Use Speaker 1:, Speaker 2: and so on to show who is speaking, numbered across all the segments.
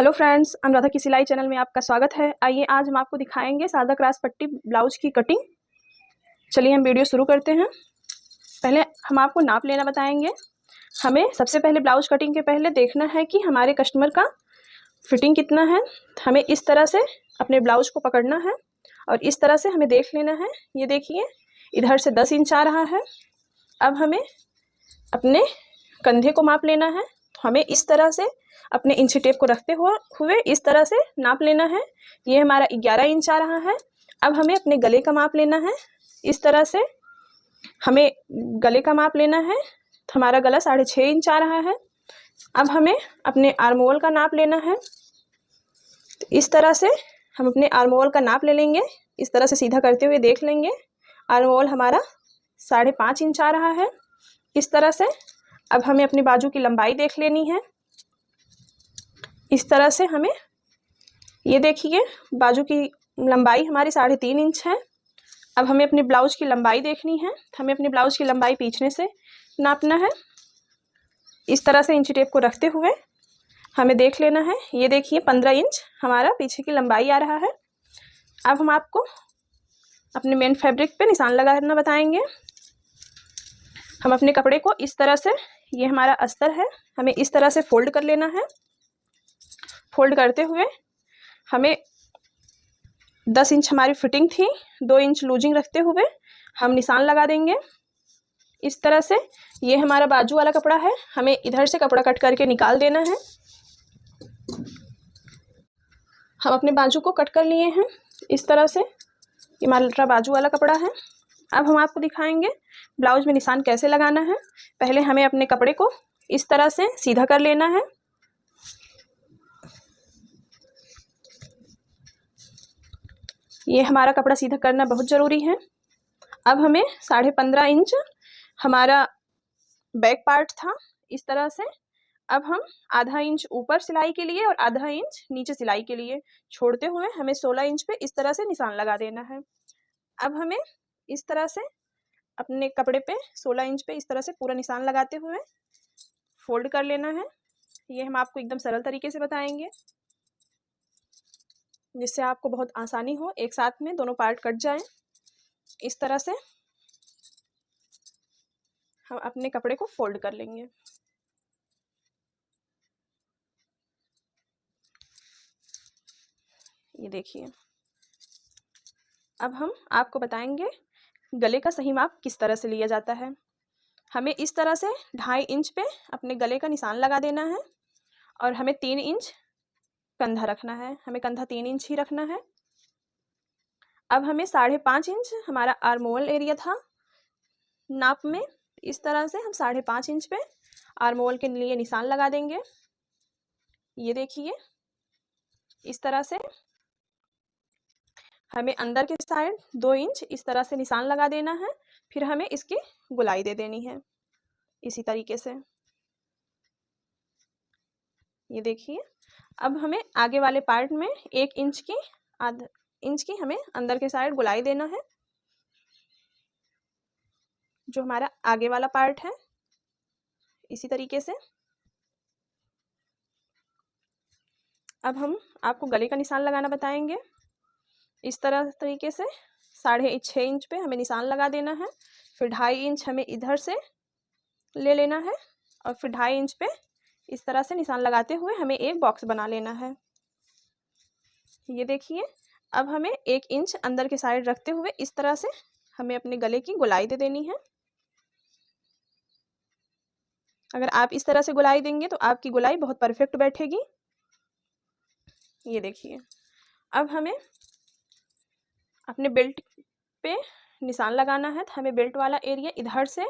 Speaker 1: Hello friends, Anuradha की सिलाई channel में आपका स्वागत है। आइए आज हम आपको दिखाएंगे सादा क्रास पट्टी ब्लाउज की कटिंग। चलिए हम वीडियो शुरू करते हैं। पहले हम आपको नाप लेना बताएंगे। हमें सबसे पहले ब्लाउज कटिंग के पहले देखना है कि हमारे कस्टमर का फिटिंग कितना है। हमें इस तरह से अपने ब्लाउज को पकड़ना है और इस तरह से हमें देख लेना है। ये देखिए, इधर से 10 इंच आ रहा है। अब हमें अपने कंधे को माप लेना है। तो हमें इस तरह से अपने इंची टेप को रखते हुए इस तरह से नाप लेना है। ये हमारा 11 इंच आ रहा है। अब हमें अपने गले का माप लेना है। इस तरह से हमें गले का माप लेना है। तो हमारा गला 6.5 इंच आ रहा है। अब हमें अपने आर्म होल का नाप लेना है। तो इस तरह से हम अपने आर्म होल का नाप ले लेंगे। इस तरह से सीधा करते हुए देख लेंगे। आर्म होल हमारा 5.5 इंच आ रहा है। इस तरह से अब हमें अपनी बाजू की लंबाई देख लेनी है। इस तरह से हमें, ये देखिए, बाजू की लंबाई हमारी 3.5 इंच है। अब हमें अपने ब्लाउज की लंबाई देखनी है। हमें अपने ब्लाउज की लंबाई पीछे से नापना है। इस तरह से इंची टेप को रखते हुए हमें देख लेना है। ये देखिए 15 इंच हमारा पीछे की लंबाई आ रहा है। अब हम आपको अपने मेन फैब्रिक पे निशान लगाना बताएंगे। हम अपने कपड़े को इस तरह से, ये हमारा अस्तर है, हमें इस तरह से फोल्ड कर लेना है। फोल्ड करते हुए हमें 10 इंच हमारी फिटिंग थी, 2 इंच लूजिंग रखते हुए हम निशान लगा देंगे। इस तरह से ये हमारा बाजू वाला कपड़ा है। हमें इधर से कपड़ा कट करके निकाल देना है। हम अपने बाजू को कट कर लिए हैं। इस तरह से ये हमारा बाजू वाला कपड़ा है। अब हम आपको दिखाएंगे ब्लाउज में निशान कैसे लगाना है। पहले हमें अपने कपड़े को इस तरह से सीधा कर लेना है। ये हमारा कपड़ा सीधा करना बहुत ज़रूरी है। अब हमें 15.5 इंच हमारा बैक पार्ट था। इस तरह से अब हम आधा इंच ऊपर सिलाई के लिए और आधा इंच नीचे सिलाई के लिए छोड़ते हुए हमें 16 इंच पे इस तरह से निशान लगा देना है। अब हमें इस तरह से अपने कपड़े पे 16 इंच पे इस तरह से पूरा निशान लगाते हुए फोल्ड कर लेना है। ये हम आपको एकदम सरल तरीके से बताएंगे, जिससे आपको बहुत आसानी हो, एक साथ में दोनों पार्ट कट जाएं। इस तरह से हम अपने कपड़े को फोल्ड कर लेंगे। ये देखिए, अब हम आपको बताएंगे गले का सही माप किस तरह से लिया जाता है। हमें इस तरह से 2.5 इंच पे अपने गले का निशान लगा देना है और हमें 3 इंच कंधा रखना है। हमें कंधा 3 इंच ही रखना है। अब हमें 5.5 इंच हमारा आर्म होल एरिया था नाप में। इस तरह से हम 5.5 इंच पे आर्म होल के लिए निशान लगा देंगे। ये देखिए, इस तरह से हमें अंदर के साइड 2 इंच इस तरह से निशान लगा देना है। फिर हमें इसकी गोलाई दे देनी है इसी तरीके से। ये देखिए, अब हमें आगे वाले पार्ट में 1 इंच की, आधा इंच की हमें अंदर के साइड गोलाई देना है। जो हमारा आगे वाला पार्ट है, इसी तरीके से। अब हम आपको गले का निशान लगाना बताएंगे। इस तरीके से 6.5 इंच पे हमें निशान लगा देना है। फिर 2.5 इंच हमें इधर से ले लेना है और फिर 2.5 इंच पे इस तरह से निशान लगाते हुए हमें एक बॉक्स बना लेना है। ये देखिए, अब हमें 1 इंच अंदर के साइड रखते हुए इस तरह से हमें अपने गले की गोलाई दे देनी है। अगर आप इस तरह से गोलाई देंगे तो आपकी गोलाई बहुत परफेक्ट बैठेगी। ये देखिए, अब हमें अपने बेल्ट पे निशान लगाना है। तो हमें बेल्ट वाला एरिया इधर से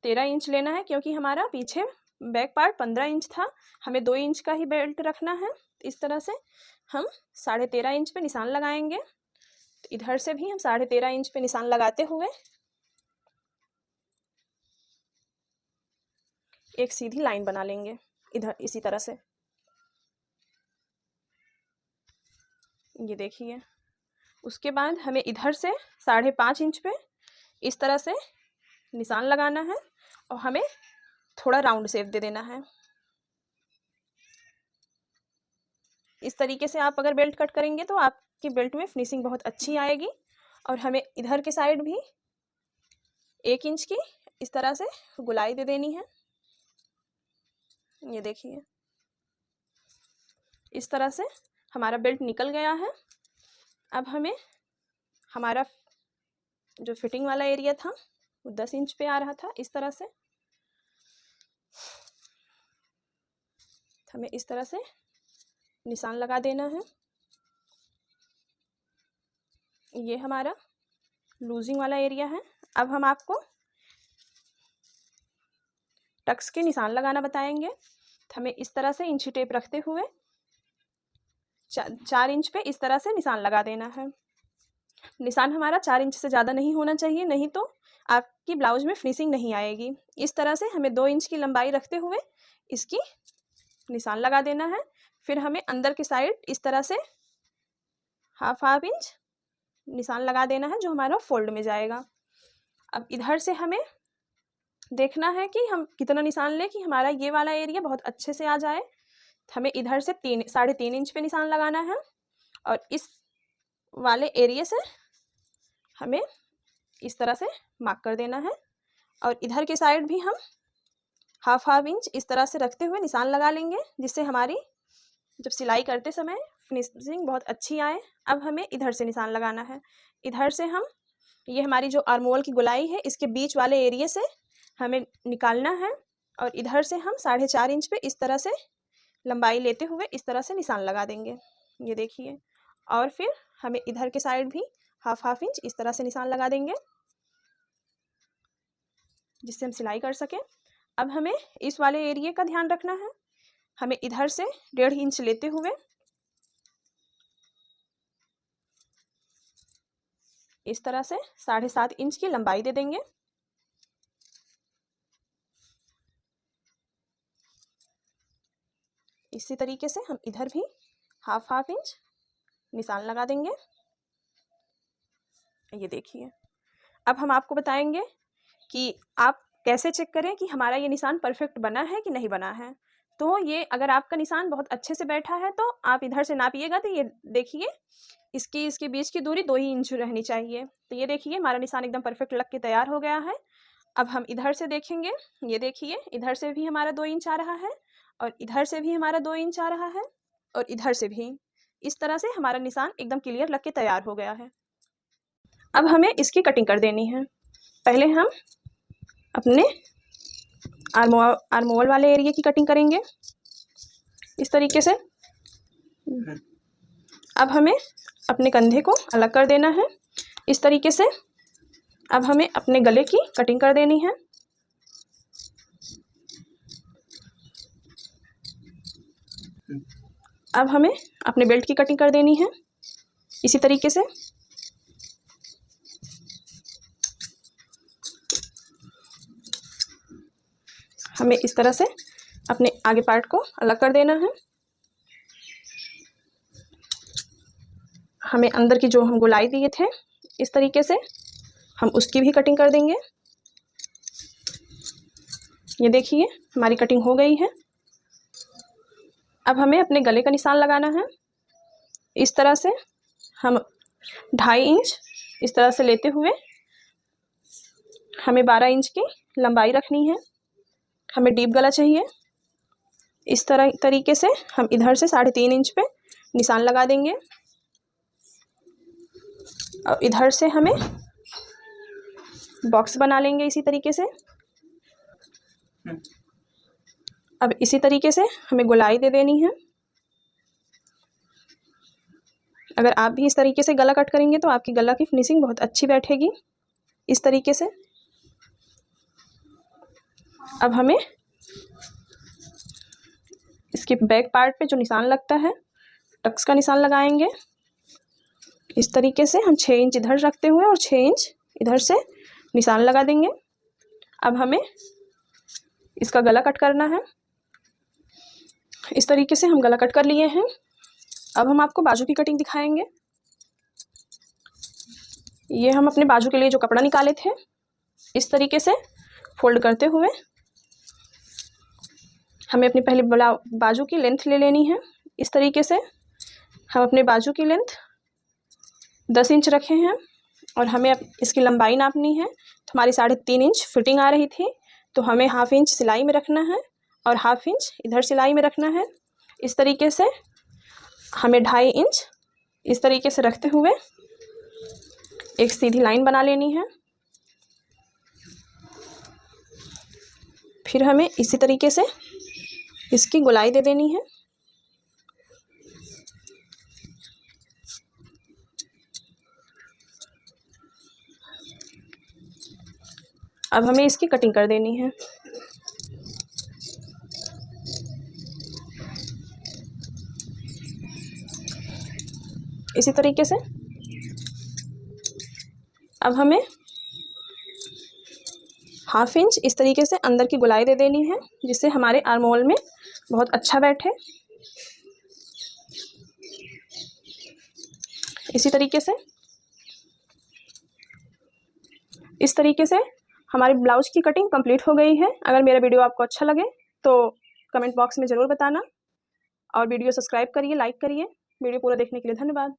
Speaker 1: 13 इंच लेना है, क्योंकि हमारा पीछे बैक पार्ट 15 इंच था। हमें 2 इंच का ही बेल्ट रखना है। इस तरह से हम 13.5 इंच पे निशान लगाएंगे। तो इधर से भी हम 13.5 इंच पे निशान लगाते हुए एक सीधी लाइन बना लेंगे इधर, इसी तरह से। ये देखिए, उसके बाद हमें इधर से 5.5 इंच पे इस तरह से निशान लगाना है और हमें थोड़ा राउंड शेप दे देना है। इस तरीके से आप अगर बेल्ट कट करेंगे तो आपकी बेल्ट में फिनिशिंग बहुत अच्छी आएगी। और हमें इधर के साइड भी 1 इंच की इस तरह से गुलाई दे देनी है। ये देखिए, इस तरह से हमारा बेल्ट निकल गया है। अब हमें हमारा जो फिटिंग वाला एरिया था वो 10 इंच पे आ रहा था। इस तरह से हमें इस तरह से निशान लगा देना है। ये हमारा लूजिंग वाला एरिया है। अब हम आपको टक्स के निशान लगाना बताएंगे। तो हमें इस तरह से इंची टेप रखते हुए 4 इंच पे इस तरह से निशान लगा देना है। निशान हमारा 4 इंच से ज़्यादा नहीं होना चाहिए, नहीं तो आपकी ब्लाउज में फिनिशिंग नहीं आएगी। इस तरह से हमें 2 इंच की लंबाई रखते हुए इसकी निशान लगा देना है। फिर हमें अंदर की साइड इस तरह से हाफ इंच निशान लगा देना है, जो हमारा फोल्ड में जाएगा। अब इधर से हमें देखना है कि हम कितना निशान लें कि हमारा ये वाला एरिया बहुत अच्छे से आ जाए। हमें इधर से 3.5 इंच पे निशान लगाना है और इस वाले एरिया से हमें इस तरह से मार्क कर देना है। और इधर के साइड भी हम हाफ इंच इस तरह से रखते हुए निशान लगा लेंगे, जिससे हमारी जब सिलाई करते समय फिनिशिंग बहुत अच्छी आए। अब हमें इधर से निशान लगाना है। इधर से हम ये हमारी जो आर्मोल की गोलाई है इसके बीच वाले एरिया से हमें निकालना है और इधर से हम 4.5 इंच पे इस तरह से लंबाई लेते हुए इस तरह से निशान लगा देंगे। ये देखिए, और फिर हमें इधर के साइड भी हाफ इंच इस तरह से निशान लगा देंगे, जिससे हम सिलाई कर सकें। अब हमें इस वाले एरिया का ध्यान रखना है। हमें इधर से 1.5 इंच लेते हुए इस तरह से 7.5 इंच की लंबाई दे देंगे। इसी तरीके से हम इधर भी हाफ इंच निशान लगा देंगे। ये देखिए, अब हम आपको बताएंगे कि आप कैसे चेक करें कि हमारा ये निशान परफेक्ट बना है कि नहीं बना है। तो ये अगर आपका निशान बहुत अच्छे से बैठा है तो आप इधर से नापिएगा तो ये देखिए इसके बीच की दूरी 2 ही इंच रहनी चाहिए। तो ये देखिए हमारा निशान एकदम परफेक्ट लग के तैयार हो गया है। अब हम इधर से देखेंगे, ये देखिए इधर से भी हमारा 2 इंच आ रहा है और इधर से भी हमारा 2 इंच आ रहा है और इधर से भी। इस तरह से हमारा निशान एकदम क्लियर लग के तैयार हो गया है। अब हमें इसकी कटिंग कर देनी है। पहले हम अपने आर्मोल वाले एरिया की कटिंग करेंगे इस तरीके से। अब हमें अपने कंधे को अलग कर देना है इस तरीके से। अब हमें अपने गले की कटिंग कर देनी है। अब हमें अपने बेल्ट की कटिंग कर देनी है इसी तरीके से। हमें इस तरह से अपने आगे पार्ट को अलग कर देना है। हमें अंदर की जो हम गोलाई दिए थे इस तरीके से हम उसकी भी कटिंग कर देंगे। ये देखिए हमारी कटिंग हो गई है। अब हमें अपने गले का निशान लगाना है। इस तरह से हम 2.5 इंच इस तरह से लेते हुए हमें 12 इंच की लंबाई रखनी है। हमें डीप गला चाहिए। इस तरीके से हम इधर से 3.5 इंच पे निशान लगा देंगे और इधर से हमें बॉक्स बना लेंगे इसी तरीके से। अब इसी तरीके से हमें गोलाई दे देनी है। अगर आप भी इस तरीके से गला कट करेंगे तो आपकी गला की फिनिशिंग बहुत अच्छी बैठेगी इस तरीके से। अब हमें इसके बैक पार्ट पे जो निशान लगता है टक्स का निशान लगाएंगे। इस तरीके से हम 6 इंच इधर रखते हुए और 6 इंच इधर से निशान लगा देंगे। अब हमें इसका गला कट करना है। इस तरीके से हम गला कट कर लिए हैं। अब हम आपको बाजू की कटिंग दिखाएंगे। ये हम अपने बाजू के लिए जो कपड़ा निकाले थे इस तरीके से फोल्ड करते हुए हमें अपनी पहले बाजू की लेंथ ले लेनी है इस तरीके से। हम अपने बाजू की लेंथ 10 इंच रखे हैं और हमें अब इसकी लंबाई नापनी है। तो हमारी 3.5 इंच फिटिंग आ रही थी, तो हमें 1/2 इंच सिलाई में रखना है और 1/2 इंच इधर सिलाई में रखना है। इस तरीके से हमें 2.5 इंच इस तरीके से रखते हुए एक सीधी लाइन बना लेनी है। फिर हमें इसी तरीके से इसकी गोलाई दे देनी है। अब हमें इसकी कटिंग कर देनी है। इसी तरीके से अब हमें 1/2 इंच इस तरीके से अंदर की गोलाई दे देनी है, जिससे हमारे आर्म होल में बहुत अच्छा बैठे। इसी तरीके से इस तरीके से हमारी ब्लाउज की कटिंग कंप्लीट हो गई है। अगर मेरा वीडियो आपको अच्छा लगे तो कमेंट बॉक्स में ज़रूर बताना और वीडियो सब्सक्राइब करिए, लाइक करिए। वीडियो पूरा देखने के लिए धन्यवाद।